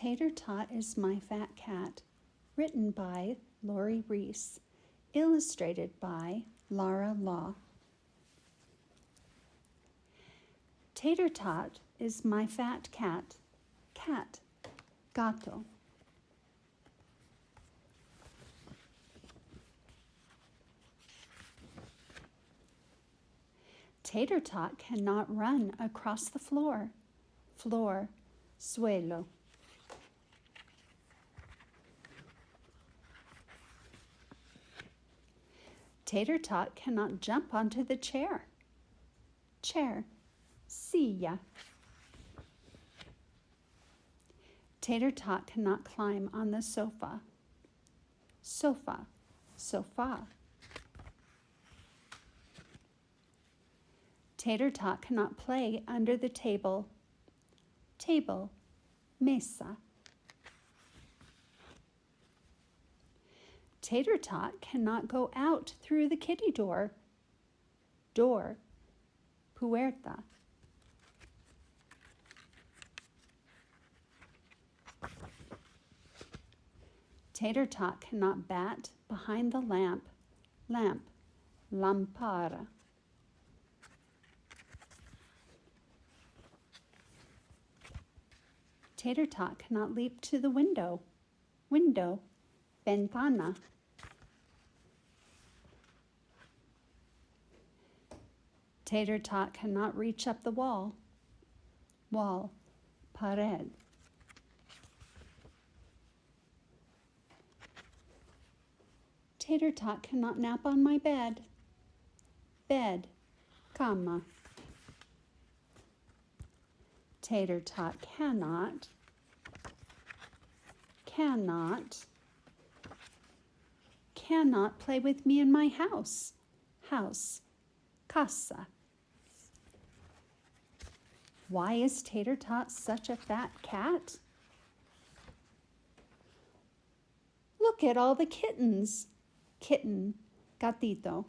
Tater Tot is My Fat Cat, written by Ries, illustrated by Lara Law. Tater Tot is my fat cat, Gato. Tater Tot cannot run across the floor, Suelo. Tater Tot cannot jump onto the chair, Silla. Tater Tot cannot climb on the sofa, Sofá. Tater Tot cannot play under the table, Mesa. Tater Tot cannot go out through the kitty door, Puerta. Tater Tot cannot bat behind the lamp, Lámpara. Tater Tot cannot leap to the window, Ventana. Tater Tot cannot reach up the wall, pared. Tater Tot cannot nap on my bed, Cama. Tater Tot cannot play with me in my house, Casa. Why is Tater Tot such a fat cat? Look at all the kittens. Kitten, gatito.